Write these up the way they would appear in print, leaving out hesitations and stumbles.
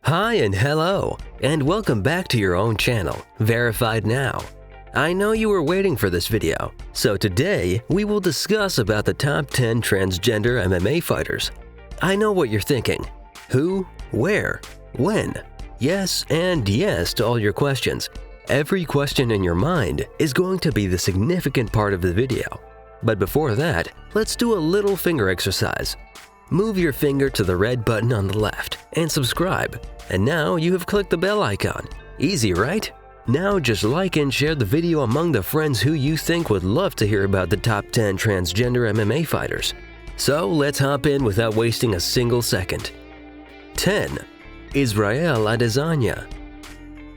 Hi and hello, and welcome back to your own channel, Verified Now. I know you were waiting for this video, so today we will discuss about the top 10 transgender MMA fighters. I know what you're thinking. Who, where, when? Yes and yes to all your questions. Every question in your mind is going to be the significant part of the video. But before that, let's do a little finger exercise. Move your finger to the red button on the left and subscribe. And now you have clicked the bell icon. Easy, right? Now just like and share the video among the friends who you think would love to hear about the top 10 transgender MMA fighters. So let's hop in without wasting a single second. 10. Israel Adesanya.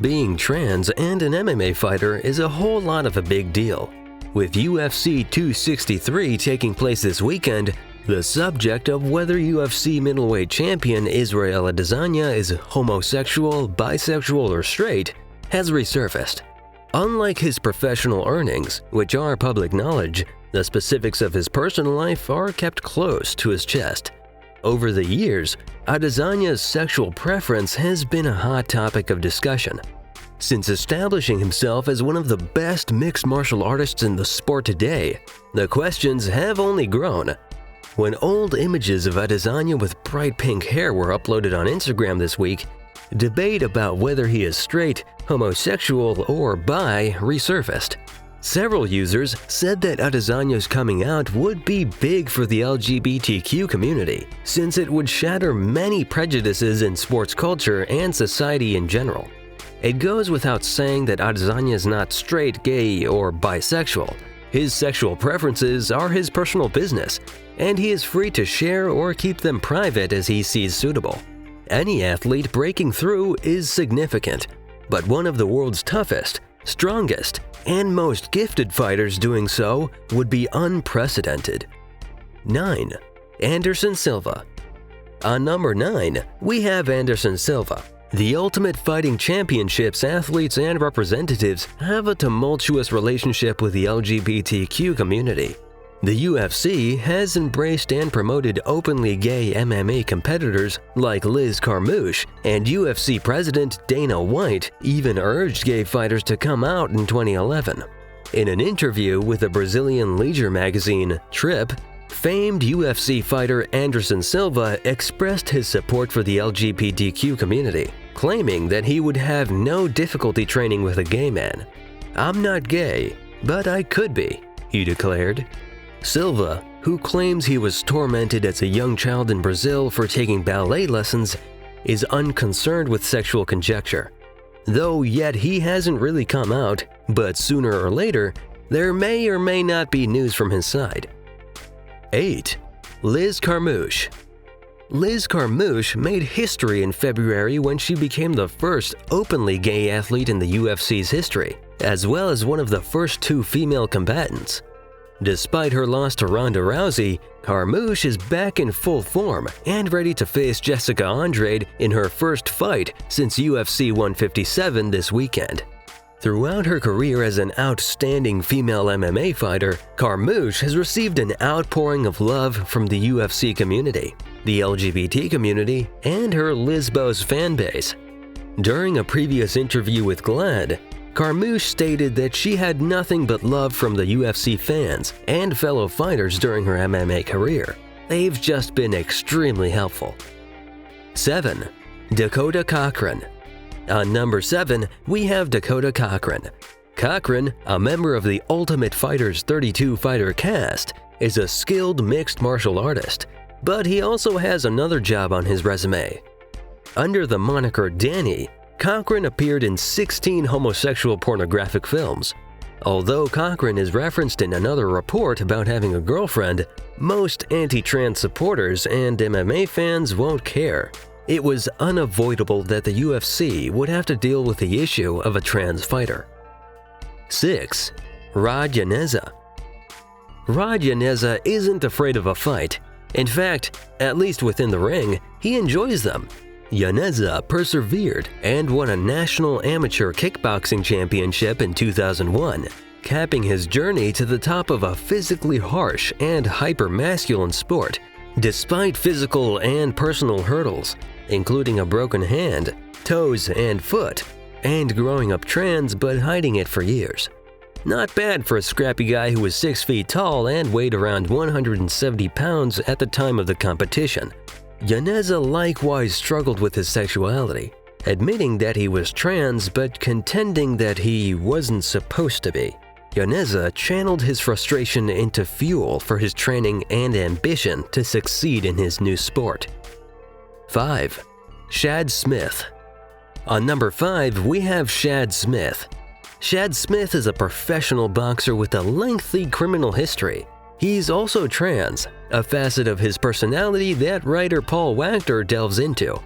Being trans and an MMA fighter is a whole lot of a big deal. With UFC 263 taking place this weekend, the subject of whether UFC middleweight champion Israel Adesanya is homosexual, bisexual, or straight has resurfaced. Unlike his professional earnings, which are public knowledge, the specifics of his personal life are kept close to his chest. Over the years, Adesanya's sexual preference has been a hot topic of discussion. Since establishing himself as one of the best mixed martial artists in the sport today, the questions have only grown. When old images of Adesanya with bright pink hair were uploaded on Instagram this week, debate about whether he is straight, homosexual, or bi resurfaced. Several users said that Adesanya's coming out would be big for the LGBTQ community, since it would shatter many prejudices in sports culture and society in general. It goes without saying that Adesanya is not straight, gay, or bisexual. His sexual preferences are his personal business, and he is free to share or keep them private as he sees suitable. Any athlete breaking through is significant, but one of the world's toughest, strongest, and most gifted fighters doing so would be unprecedented. 9. Anderson Silva. On number 9, we have Anderson Silva. The Ultimate Fighting Championships athletes and representatives have a tumultuous relationship with the LGBTQ community. The UFC has embraced and promoted openly gay MMA competitors like Liz Carmouche, and UFC President Dana White even urged gay fighters to come out in 2011. In an interview with the Brazilian leisure magazine, Trip, famed UFC fighter Anderson Silva expressed his support for the LGBTQ community, claiming that he would have no difficulty training with a gay man. "I'm not gay, but I could be," he declared. Silva, who claims he was tormented as a young child in Brazil for taking ballet lessons, is unconcerned with sexual conjecture. Though yet he hasn't really come out, but sooner or later, there may or may not be news from his side. 8. Liz Carmouche. Liz Carmouche made history in February when she became the first openly gay athlete in the UFC's history, as well as one of the first 2 female combatants. Despite her loss to Ronda Rousey, Carmouche is back in full form and ready to face Jessica Andrade in her first fight since UFC 157 this weekend. Throughout her career as an outstanding female MMA fighter, Carmouche has received an outpouring of love from the UFC community, the LGBT community, and her Lisbos fanbase. During a previous interview with GLAAD, Carmouche stated that she had nothing but love from the UFC fans and fellow fighters during her MMA career. They've just been extremely helpful. 7. Dakota Cochran. On number 7, we have Dakota Cochran. Cochran, a member of the Ultimate Fighter's 32-fighter cast, is a skilled mixed martial artist, but he also has another job on his resume. Under the moniker Danny, Cochran appeared in 16 homosexual pornographic films. Although Cochran is referenced in another report about having a girlfriend, most anti-trans supporters and MMA fans won't care. It was unavoidable that the UFC would have to deal with the issue of a trans fighter. 6. Rod Yaneza. Rod Yaneza isn't afraid of a fight. In fact, at least within the ring, he enjoys them. Yaneza persevered and won a national amateur kickboxing championship in 2001, capping his journey to the top of a physically harsh and hyper-masculine sport. Despite physical and personal hurdles, including a broken hand, toes, and foot, and growing up trans but hiding it for years. Not bad for a scrappy guy who was 6 feet tall and weighed around 170 pounds at the time of the competition. Yaneza likewise struggled with his sexuality, admitting that he was trans but contending that he wasn't supposed to be. Yaneza channeled his frustration into fuel for his training and ambition to succeed in his new sport. 5. Shad Smith. On number 5, we have Shad Smith. Shad Smith is a professional boxer with a lengthy criminal history. He's also trans, a facet of his personality that writer Paul Wachter delves into,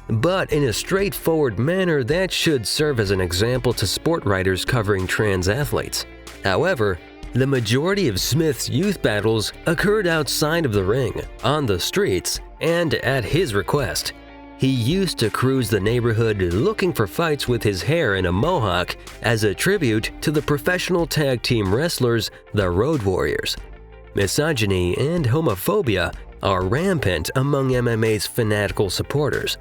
but in a straightforward manner that should serve as an example to sport writers covering trans athletes. However, the majority of Smith's youth battles occurred outside of the ring, on the streets, and at his request. He used to cruise the neighborhood looking for fights with his hair in a mohawk as a tribute to the professional tag team wrestlers, the Road Warriors. Misogyny and homophobia are rampant among MMA's fanatical supporters.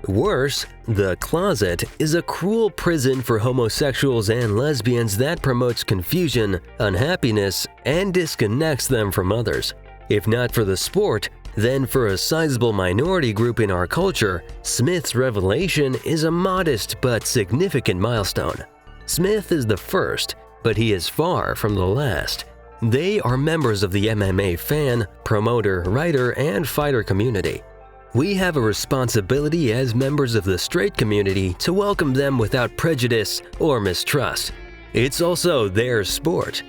Worse, the closet is a cruel prison for homosexuals and lesbians that promotes confusion, unhappiness, and disconnects them from others. If not for the sport, then for a sizable minority group in our culture, Smith's revelation is a modest but significant milestone. Smith is the first, but he is far from the last. They are members of the MMA fan, promoter, writer, and fighter community. We have a responsibility as members of the straight community to welcome them without prejudice or mistrust. It's also their sport.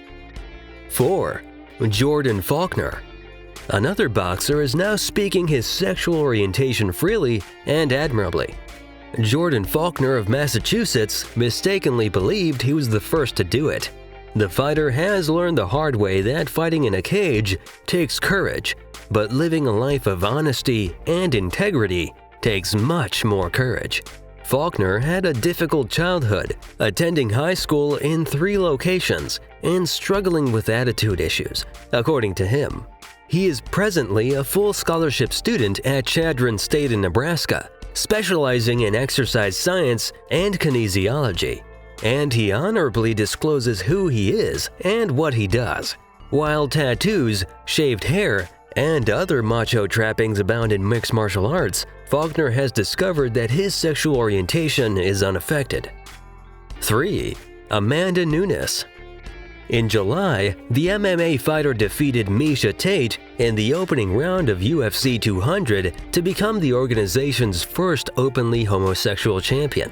4. Jordan Faulkner. Another boxer is now speaking his sexual orientation freely and admirably. Jordan Faulkner of Massachusetts mistakenly believed he was the first to do it. The fighter has learned the hard way that fighting in a cage takes courage, but living a life of honesty and integrity takes much more courage. Faulkner had a difficult childhood, attending high school in 3 locations and struggling with attitude issues, according to him. He is presently a full scholarship student at Chadron State in Nebraska, specializing in exercise science and kinesiology, and he honorably discloses who he is and what he does. While tattoos, shaved hair, and other macho trappings abound in mixed martial arts, Faulkner has discovered that his sexual orientation is unaffected. 3. Amanda Nunes. In July, the MMA fighter defeated Miesha Tate in the opening round of UFC 200 to become the organization's first openly homosexual champion.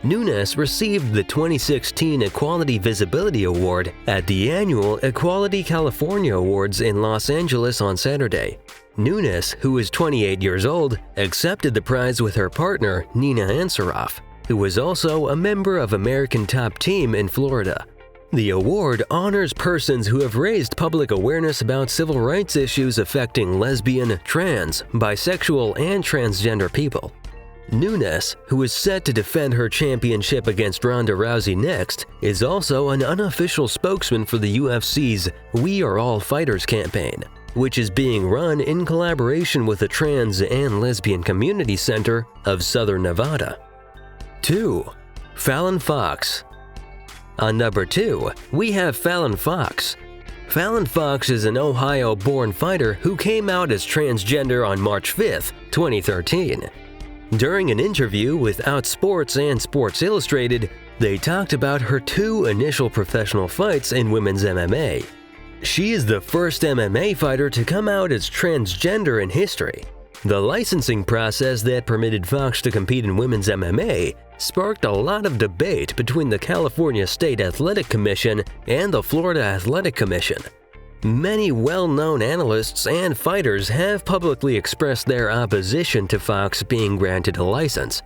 Nunes received the 2016 Equality Visibility Award at the annual Equality California Awards in Los Angeles on Saturday. Nunes, who is 28 years old, accepted the prize with her partner Nina Ansaroff, who was also a member of American Top Team in Florida. The award honors persons who have raised public awareness about civil rights issues affecting lesbian, trans, bisexual, and transgender people. Nunes, who is set to defend her championship against Ronda Rousey next, is also an unofficial spokesman for the UFC's We Are All Fighters campaign, which is being run in collaboration with the Trans and Lesbian Community Center of Southern Nevada. 2. Fallon Fox. On number 2, we have Fallon Fox. Fallon Fox is an Ohio-born fighter who came out as transgender on March 5, 2013. During an interview with Outsports and Sports Illustrated, they talked about her 2 initial professional fights in women's MMA. She is the first MMA fighter to come out as transgender in history. The licensing process that permitted Fox to compete in women's MMA sparked a lot of debate between the California State Athletic Commission and the Florida Athletic Commission. Many well-known analysts and fighters have publicly expressed their opposition to Fox being granted a license.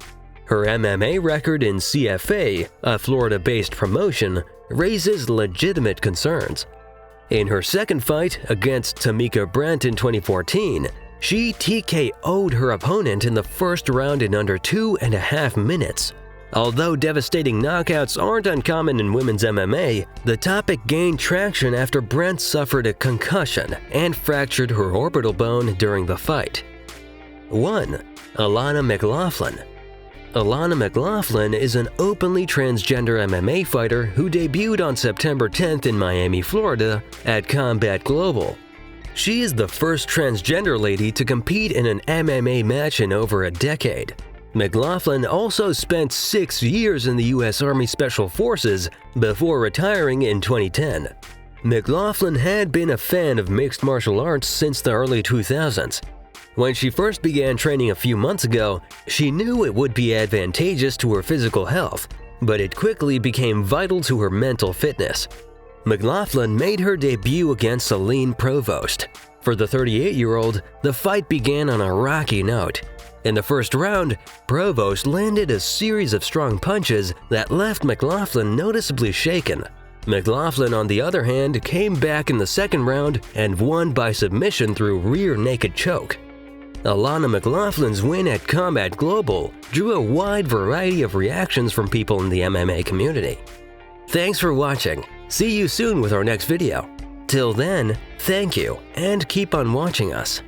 Her MMA record in CFA, a Florida-based promotion, raises legitimate concerns. In her second fight against Tamika Brent in 2014, she TKO'd her opponent in the first round in under 2.5 minutes. Although devastating knockouts aren't uncommon in women's MMA, the topic gained traction after Brent suffered a concussion and fractured her orbital bone during the fight. 1. Alana McLaughlin. Alana McLaughlin is an openly transgender MMA fighter who debuted on September 10th in Miami, Florida at Combat Global. She is the first transgender lady to compete in an MMA match in over a decade. McLaughlin also spent 6 years in the U.S. Army Special Forces before retiring in 2010. McLaughlin had been a fan of mixed martial arts since the early 2000s. When she first began training a few months ago, she knew it would be advantageous to her physical health, but it quickly became vital to her mental fitness. McLaughlin made her debut against Celine Provost. For the 38-year-old, the fight began on a rocky note. In the first round, Provost landed a series of strong punches that left McLaughlin noticeably shaken. McLaughlin, on the other hand, came back in the second round and won by submission through rear naked choke. Alana McLaughlin's win at Combat Global drew a wide variety of reactions from people in the MMA community. Thanks for watching. See you soon with our next video. Till then, thank you and keep on watching us.